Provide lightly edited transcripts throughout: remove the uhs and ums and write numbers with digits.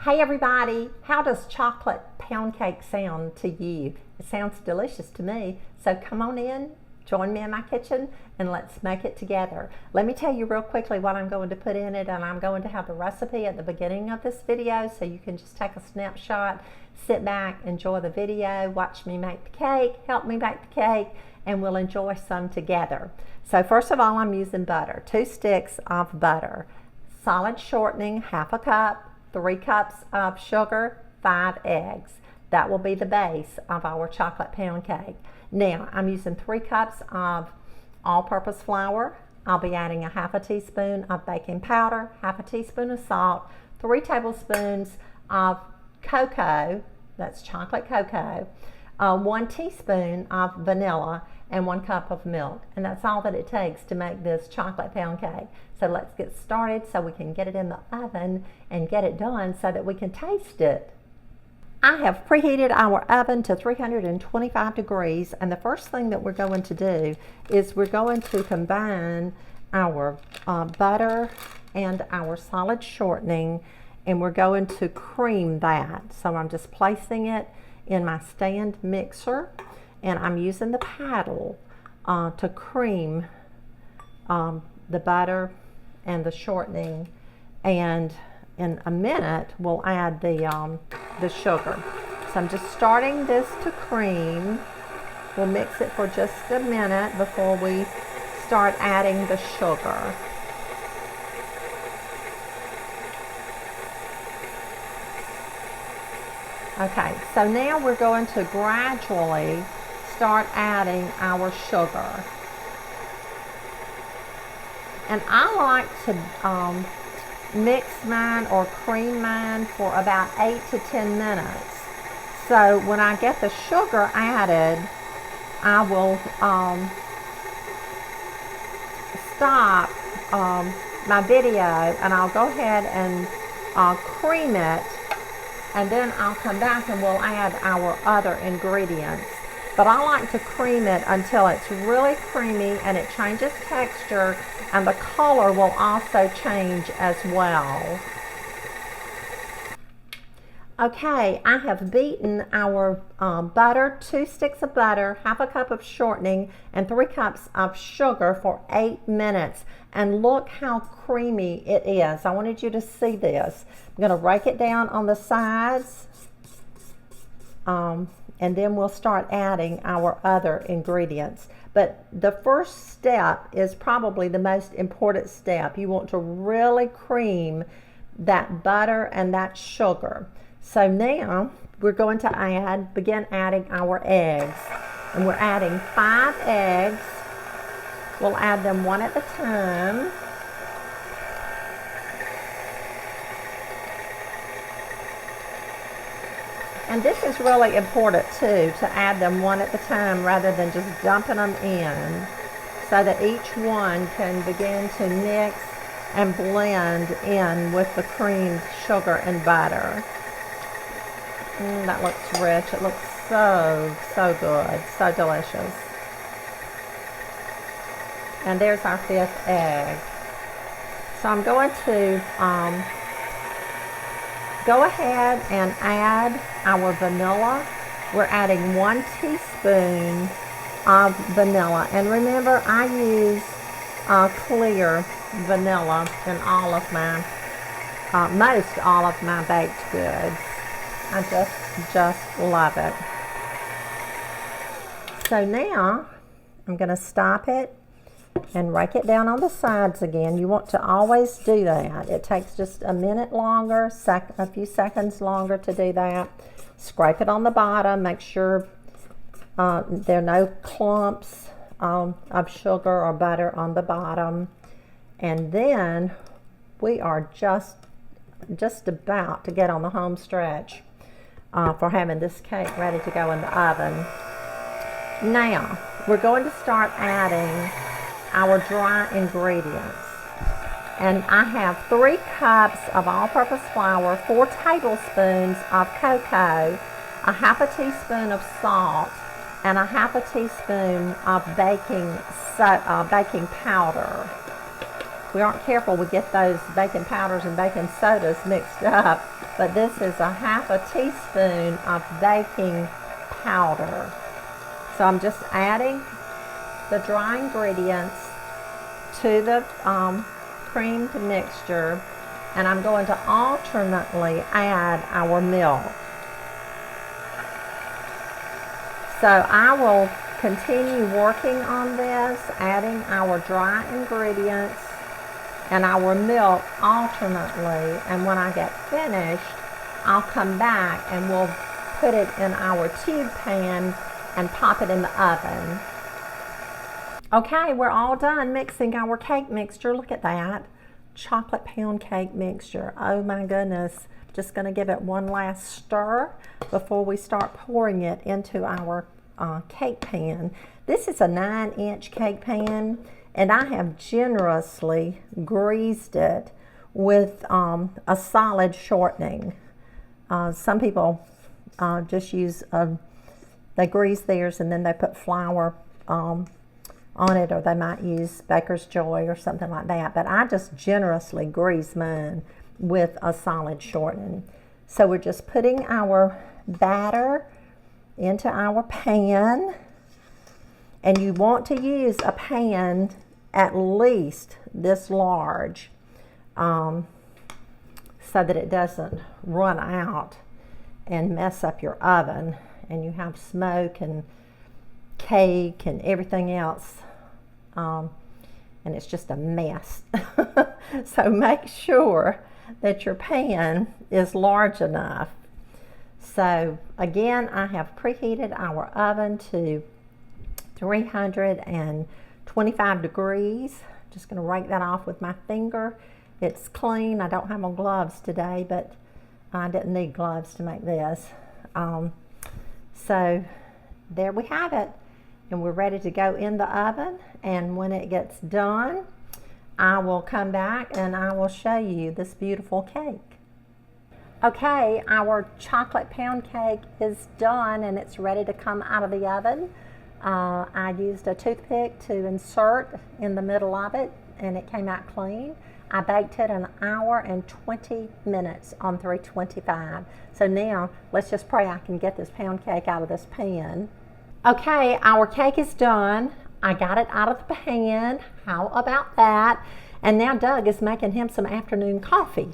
Hey everybody, how does chocolate pound cake sound to you? It sounds delicious to me, so come on in, join me in my kitchen, and let's make it together. Let me tell you real quickly what I'm going to put in it, and I'm going to have the recipe at the beginning of this video, so you can just take a snapshot, sit back, enjoy the video, watch me make the cake, help me make the cake, and we'll enjoy some together. So first of all, I'm using butter, 2 sticks of butter, solid shortening, half a cup, 3 cups of sugar, 5 eggs. That will be the base of our chocolate pound cake. Now, I'm using 3 cups of all-purpose flour. I'll be adding a half a teaspoon of baking powder, half a teaspoon of salt, 3 tablespoons of cocoa, that's chocolate cocoa, 1 teaspoon of vanilla, and 1 cup of milk. And that's all that it takes to make this chocolate pound cake. So let's get started so we can get it in the oven and get it done so that we can taste it. I have preheated our oven to 325 degrees, and the first thing that we're going to do is we're going to combine our butter and our solid shortening, and we're going to cream that. So I'm just placing it in my stand mixer, and I'm using the paddle to cream the butter and the shortening, and in a minute we'll add the sugar. So I'm just starting this to cream. We'll mix it for just a minute before we start adding the sugar. Okay, so now we're going to gradually start adding our sugar. And I like to mix mine or cream mine for about 8 to 10 minutes. So when I get the sugar added, I will stop my video and I'll go ahead and cream it, and then I'll come back and we'll add our other ingredients. But I like to cream it until it's really creamy and it changes texture, and the color will also change as well. Okay, I have beaten our butter, 2 sticks of butter, half a cup of shortening, and 3 cups of sugar for 8 minutes. And look how creamy it is. I wanted you to see this. I'm going to rake it down on the sides. And then we'll start adding our other ingredients. But the first step is probably the most important step. You want to really cream that butter and that sugar. So now we're going to begin adding our eggs. And we're adding 5 eggs. We'll add them one at a time. And this is really important too, to add them one at a time rather than just dumping them in, so that each one can begin to mix and blend in with the creamed sugar and butter. That looks rich. It looks so good, so delicious. And there's our 5th egg. So I'm going to go ahead and add our vanilla. We're adding 1 teaspoon of vanilla. And remember, I use clear vanilla in all of my, most all of my baked goods. I just love it. So now, I'm going to stop it and rake it down on the sides again. You want to always do that. It takes just a minute longer, a few seconds longer to do that. Scrape it on the bottom. Make sure there are no clumps of sugar or butter on the bottom. And then we are just about to get on the home stretch for having this cake ready to go in the oven. Now, we're going to start adding our dry ingredients. And I have 3 cups of all-purpose flour, 4 tablespoons of cocoa, a half a teaspoon of salt, and a half a teaspoon of baking powder. we aren't careful, we get those baking powders and baking sodas mixed up. But this is a half a teaspoon of baking powder. So I'm just adding the dry ingredients to the creamed mixture, and I'm going to alternately add our milk. So I will continue working on this, adding our dry ingredients and our milk alternately, and when I get finished, I'll come back and we'll put it in our tube pan and pop it in the oven. Okay, we're all done mixing our cake mixture. Look at that. Chocolate pound cake mixture. Oh my goodness. Just going to give it one last stir before we start pouring it into our cake pan. This is a 9-inch cake pan, and I have generously greased it with a solid shortening. Some people just use, they grease theirs and then they put flour on it, or they might use Baker's Joy or something like that. But I just generously grease mine with a solid shortening. So we're just putting our batter into our pan, and you want to use a pan at least this large so that it doesn't run out and mess up your oven and you have smoke and cake and everything else, and it's just a mess. So make sure that your pan is large enough. So again, I have preheated our oven to 325 degrees. Just going to rake that off with my finger. It's clean. I don't have on gloves today, but I didn't need gloves to make this. So there we have it. And we're ready to go in the oven. And when it gets done, I will come back and I will show you this beautiful cake. Okay, our chocolate pound cake is done and it's ready to come out of the oven. I used a toothpick to insert in the middle of it and it came out clean. I baked it an hour and 20 minutes on 325. So now let's just pray I can get this pound cake out of this pan. Okay, our cake is done. I got it out of the pan. How about that? And now Doug is making him some afternoon coffee.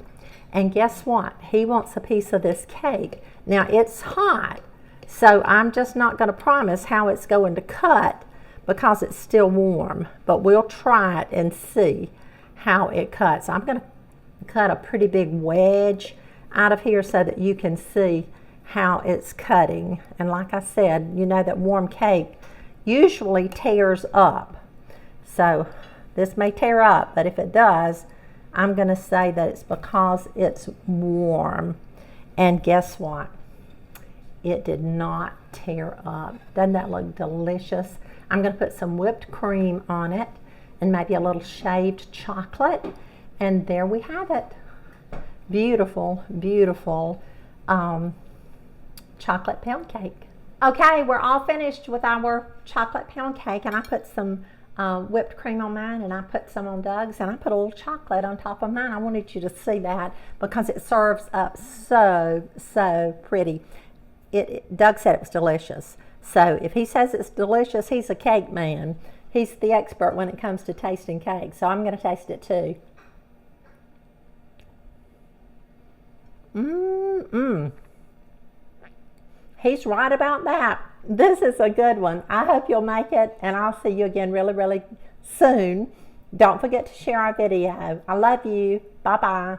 And guess what? He wants a piece of this cake. Now it's hot, so I'm just not going to promise how it's going to cut because it's still warm. But we'll try it and see how it cuts. I'm going to cut a pretty big wedge out of here so that you can see how it's cutting. And like I said, you know that warm cake usually tears up. So this may tear up, but if it does, I'm going to say that it's because it's warm. And guess what? It did not tear up. Doesn't that look delicious? I'm going to put some whipped cream on it and maybe a little shaved chocolate. And there we have it. Beautiful, beautiful chocolate pound cake. Okay, we're all finished with our chocolate pound cake, and I put some whipped cream on mine, and I put some on Doug's, and I put a little chocolate on top of mine. I wanted you to see that because it serves up so, so pretty. Doug said it was delicious. So if he says it's delicious, he's a cake man. He's the expert when it comes to tasting cake. So I'm going to taste it too. He's right about that. This is a good one. I hope you'll make it, and I'll see you again really, really soon. Don't forget to share our video. I love you. Bye-bye.